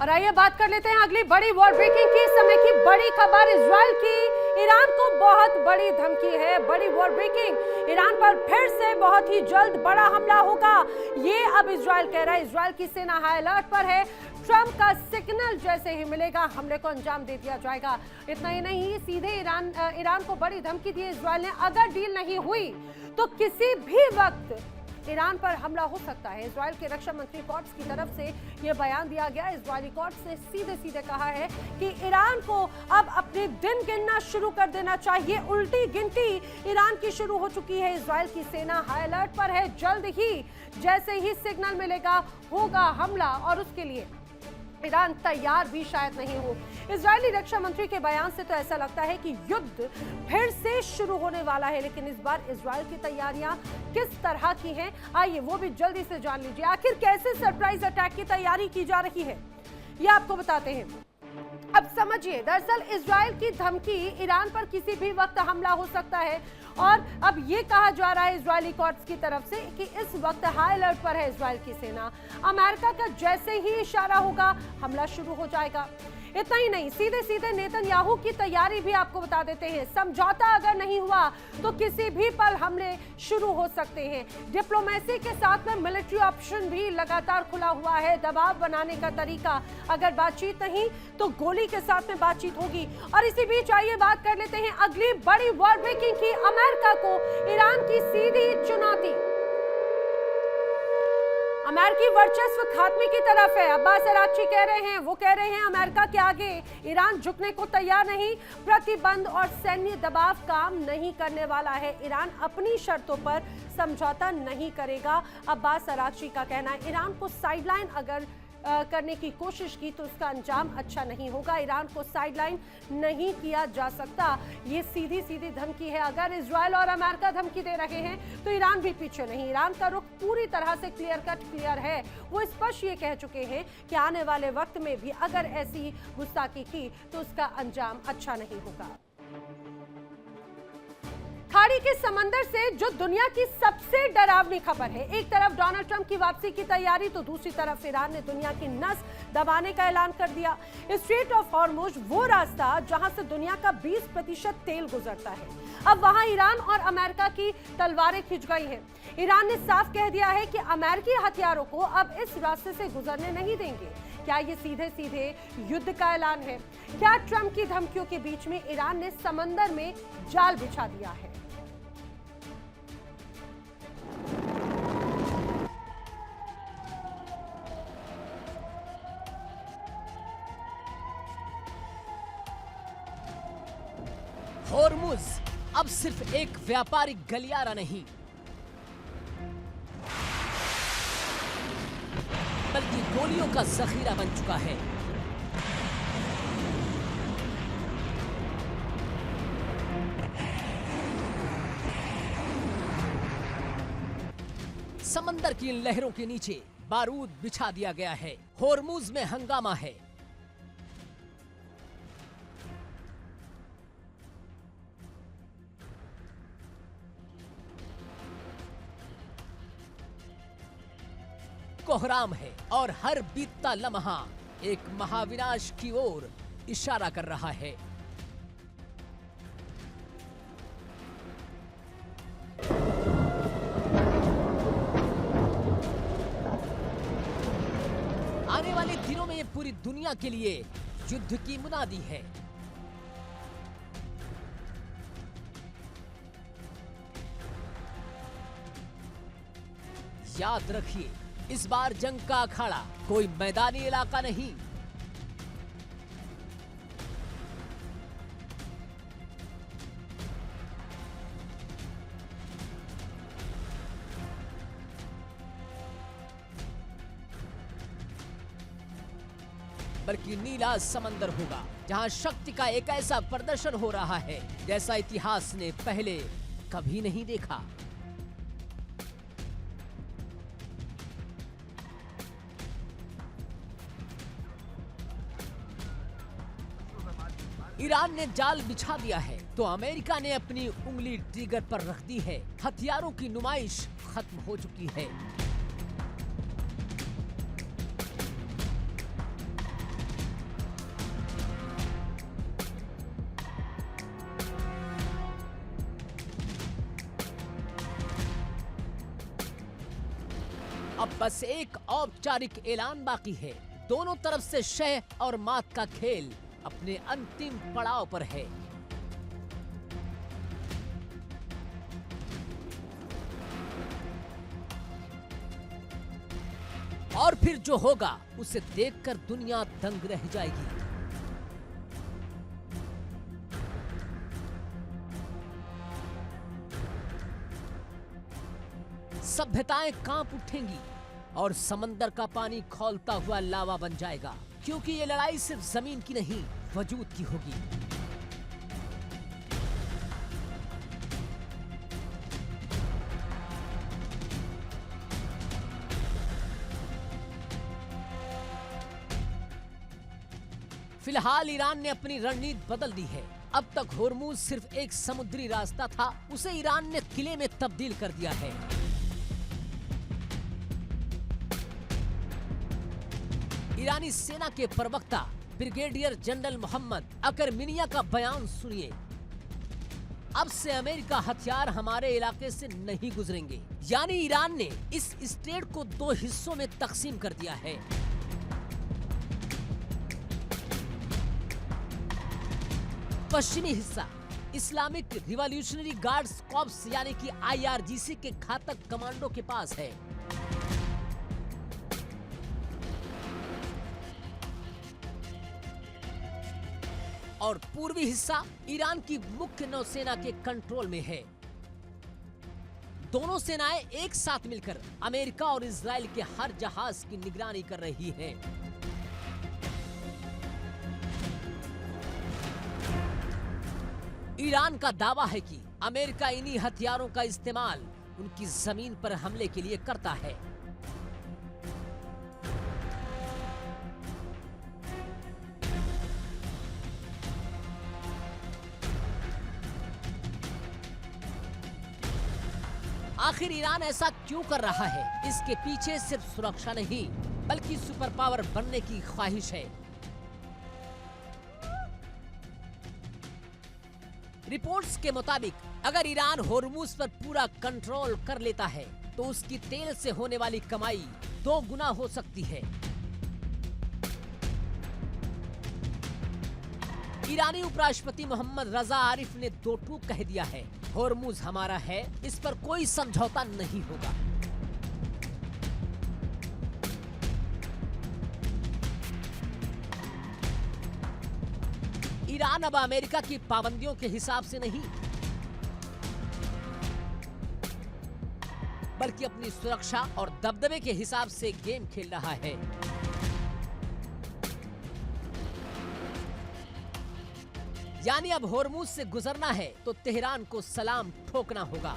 और आइए बात कर लेते हैं अगली बड़ी वॉर ब्रेकिंग की समय की बड़ी खबर इजराइल की। ईरान को बहुत बड़ी धमकी है, बड़ी वॉर ब्रेकिंग। ईरान पर फिर से बहुत ही जल्द बड़ा हमला होगा, ये अब इजराइल कह रहा है। इजराइल की सेना हाई अलर्ट पर है। ट्रंप का सिग्नल जैसे ही मिलेगा हमले को अंजाम दे दिया जाएगा। इतना ही नहीं, सीधे ईरान को बड़ी धमकी दी इजराइल ने, अगर डील नहीं हुई तो किसी भी वक्त ईरान पर हमला हो सकता है। इजराइल के रक्षा मंत्री कॉट्स की तरफ से यह बयान दिया गया। इजरायली कॉट्स ने सीधे सीधे कहा है कि ईरान को अब अपने दिन गिनना शुरू कर देना चाहिए। उल्टी गिनती ईरान की शुरू हो चुकी है। इजराइल की सेना हाई अलर्ट पर है। जल्द ही जैसे ही सिग्नल मिलेगा होगा हमला, और उसके लिए ईरान तैयार भी शायद नहीं हो। इजरायली रक्षा मंत्री के बयान से तो ऐसा लगता है कि युद्ध फिर से शुरू होने वाला है, लेकिन इस बार इजराइल की तैयारियां किस तरह की हैं, आइए वो भी जल्दी से जान लीजिए। आखिर कैसे सरप्राइज अटैक की तैयारी की जा रही है, ये आपको बताते हैं। अब समझिए, दरअसल इजराइल की धमकी, ईरान पर किसी भी वक्त हमला हो सकता है, और अब ये कहा जा रहा है इजरायली कोर्ट्स की तरफ से कि इस वक्त हाई अलर्ट पर है इजराइल की सेना। अमेरिका का जैसे ही इशारा होगा हमला शुरू हो जाएगा। इतना ही नहीं, सीधे सीधे नेतन्याहू की तैयारी भी आपको बता देते हैं। समझौता अगर नहीं हुआ तो किसी भी पल हमले शुरू हो सकते हैं। डिप्लोमेसी के साथ में मिलिट्री ऑप्शन भी लगातार खुला हुआ है। दबाव बनाने का तरीका, अगर बातचीत नहीं तो गोली के साथ में बातचीत होगी। और इसी बीच आइए बात कर लेते हैं अगली बड़ी वॉर ब्रेकिंग की। अमेरिका को ईरान की सीधी चुनौती। अमेरिकी वर्चस्व खात्मे की तरफ है। अब्बास अराक्ची कह रहे हैं, वो कह रहे हैं अमेरिका के आगे ईरान झुकने को तैयार नहीं। प्रतिबंध और सैन्य दबाव काम नहीं करने वाला है। ईरान अपनी शर्तों पर समझौता नहीं करेगा, अब्बास अराक्ची का कहना है। ईरान को साइडलाइन अगर करने की कोशिश की तो उसका अंजाम अच्छा नहीं होगा। ईरान को साइडलाइन नहीं किया जा सकता, ये सीधी सीधी धमकी है। अगर इजराइल और अमेरिका धमकी दे रहे हैं तो ईरान भी पीछे नहीं। ईरान का रुख पूरी तरह से क्लियर कट क्लियर है। वो स्पष्ट ये कह चुके हैं कि आने वाले वक्त में भी अगर ऐसी गुस्ताखी की तो उसका अंजाम अच्छा नहीं होगा। खाड़ी के समंदर से जो दुनिया की सबसे डरावनी खबर है, एक तरफ डोनाल्ड ट्रंप की वापसी की तैयारी तो दूसरी तरफ ईरान ने दुनिया की नस दबाने का ऐलान कर दिया। स्ट्रेट ऑफ हॉर्मुज, वो रास्ता जहां से दुनिया का 20% तेल गुजरता है, अब वहां ईरान और अमेरिका की तलवारें खिंच गई हैं। ईरान ने साफ कह दिया है कि अमेरिकी हथियारों को अब इस रास्ते से गुजरने नहीं देंगे। क्या ये सीधे सीधे युद्ध का ऐलान है? क्या ट्रंप की धमकियों के बीच में ईरान ने समंदर में जाल बिछा दिया है? हॉर्मुज अब सिर्फ एक व्यापारिक गलियारा नहीं, बल्कि गोलियों का जखीरा बन चुका है। समंदर की इन लहरों के नीचे बारूद बिछा दिया गया है। हॉर्मुज में हंगामा है। कोहराम है और हर बीतता लम्हा एक महाविनाश की ओर इशारा कर रहा है। आने वाले दिनों में ये पूरी दुनिया के लिए युद्ध की मुनादी है। याद रखिए, इस बार जंग का अखाड़ा कोई मैदानी इलाका नहीं। बल्कि नीला समंदर होगा, जहां शक्ति का एक ऐसा प्रदर्शन हो रहा है जैसा इतिहास ने पहले कभी नहीं देखा। ईरान ने जाल बिछा दिया है तो अमेरिका ने अपनी उंगली ट्रिगर पर रख दी है। हथियारों की नुमाइश खत्म हो चुकी है। अब बस एक औपचारिक ऐलान बाकी है। दोनों तरफ से शह और मात का खेल अपने अंतिम पड़ाव पर है। और फिर जो होगा उसे देखकर दुनिया दंग रह जाएगी। सभ्यताएं कांप उठेंगी और समंदर का पानी खौलता हुआ लावा बन जाएगा, क्योंकि ये लड़ाई सिर्फ जमीन की नहीं, वजूद की होगी। फिलहाल ईरान ने अपनी रणनीति बदल दी है। अब तक होर्मुज सिर्फ एक समुद्री रास्ता था, उसे ईरान ने किले में तब्दील कर दिया है। ईरानी सेना के प्रवक्ता ब्रिगेडियर जनरल मोहम्मद अकरमिनिया का बयान सुनिए। अब से अमेरिका हथियार हमारे इलाके से नहीं गुजरेंगे। यानी ईरान ने इस स्टेट को 2 हिस्सों में तकसीम कर दिया है। पश्चिमी हिस्सा इस्लामिक रिवॉल्यूशनरी गार्ड्स कॉर्प्स यानी कि IRGC के घातक कमांडो के पास है। और पूर्वी हिस्सा ईरान की मुख्य नौसेना के कंट्रोल में है। दोनों सेनाएं एक साथ मिलकर अमेरिका और इजराइल के हर जहाज की निगरानी कर रही हैं। ईरान का दावा है कि अमेरिका इन्हीं हथियारों का इस्तेमाल उनकी जमीन पर हमले के लिए करता है। आखिर ईरान ऐसा क्यों कर रहा है? इसके पीछे सिर्फ सुरक्षा नहीं, बल्कि सुपर पावर बनने की ख्वाहिश है। रिपोर्ट्स के मुताबिक अगर ईरान होर्मुज पर पूरा कंट्रोल कर लेता है तो उसकी तेल से होने वाली कमाई 2 गुना हो सकती है। ईरानी उपराष्ट्रपति मोहम्मद रजा आरिफ ने 2 टूक कह दिया है, होर्मुज हमारा है, इस पर कोई समझौता नहीं होगा। ईरान अब अमेरिका की पाबंदियों के हिसाब से नहीं, बल्कि अपनी सुरक्षा और दबदबे के हिसाब से गेम खेल रहा है। यानी अब होर्मुज से गुजरना है तो तेहरान को सलाम ठोकना होगा।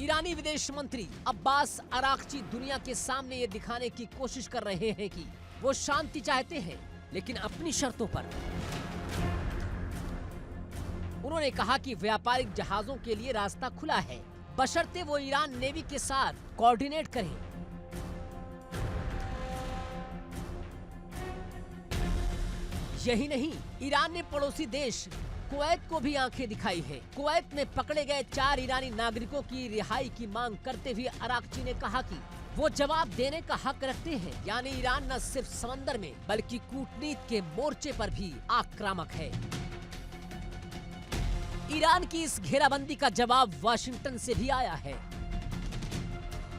ईरानी विदेश मंत्री अब्बास अराक्ची दुनिया के सामने ये दिखाने की कोशिश कर रहे हैं कि वो शांति चाहते हैं, लेकिन अपनी शर्तों पर। उन्होंने कहा कि व्यापारिक जहाजों के लिए रास्ता खुला है, बशर्ते वो ईरान नेवी के साथ कोऑर्डिनेट करें। यही नहीं, ईरान ने पड़ोसी देश कुवैत को भी आंखें दिखाई है। कुवैत में पकड़े गए 4 ईरानी नागरिकों की रिहाई की मांग करते हुए अराक्ची ने कहा कि वो जवाब देने का हक रखते हैं। यानी ईरान न सिर्फ समंदर में बल्कि कूटनीति के मोर्चे पर भी आक्रामक है। ईरान की इस घेराबंदी का जवाब वाशिंगटन से भी आया है।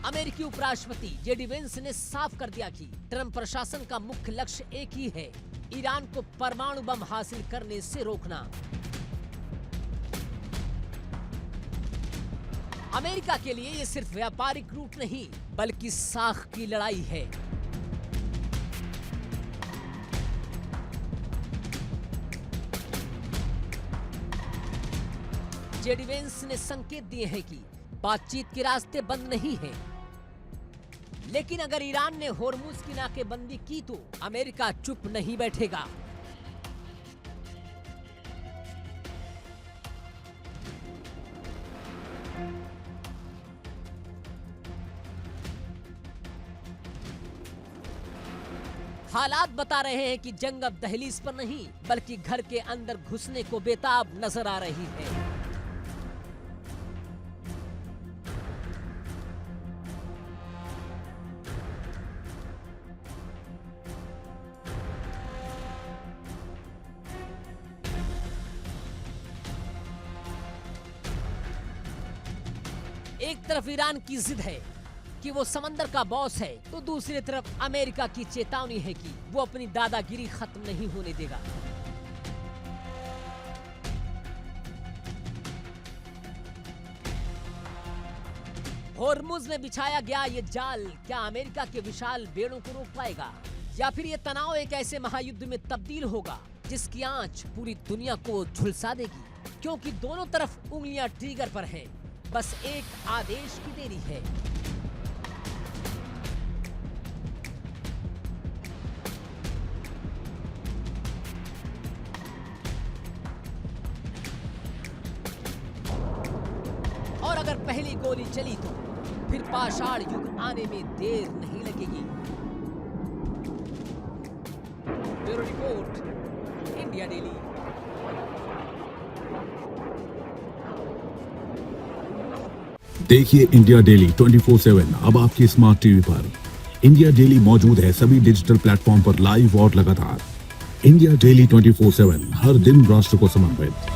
अमेरिकी उपराष्ट्रपति जेडी वेंस ने साफ कर दिया कि ट्रंप प्रशासन का मुख्य लक्ष्य एक ही है, ईरान को परमाणु बम हासिल करने से रोकना। अमेरिका के लिए ये सिर्फ व्यापारिक रूट नहीं, बल्कि साख की लड़ाई है। जेडी वेंस ने संकेत दिए हैं कि बातचीत के रास्ते बंद नहीं हैं, लेकिन अगर ईरान ने होर्मुज की नाकेबंदी की तो अमेरिका चुप नहीं बैठेगा। हालात बता रहे हैं कि जंग अब दहलीज पर नहीं, बल्कि घर के अंदर घुसने को बेताब नजर आ रही है। एक तरफ ईरान की जिद है कि वो समंदर का बॉस है, तो दूसरी तरफ अमेरिका की चेतावनी है कि वो अपनी दादागिरी खत्म नहीं होने देगा। होर्मुज में बिछाया गया ये जाल क्या अमेरिका के विशाल बेड़ों को रोक पाएगा, या फिर ये तनाव एक ऐसे महायुद्ध में तब्दील होगा जिसकी आंच पूरी दुनिया को झुलसा देगी? क्योंकि दोनों तरफ उंगलियां ट्रिगर पर हैं, बस एक आदेश की देरी है। और अगर पहली गोली चली तो फिर पाषाण युग आने में देर नहीं लगेगी। Bureau report, India daily. देखिए इंडिया डेली 24/7 अब आपकी स्मार्ट टीवी पर। इंडिया डेली मौजूद है सभी डिजिटल प्लेटफॉर्म पर लाइव और लगातार। इंडिया डेली 24/7 हर दिन राष्ट्र को समर्पित।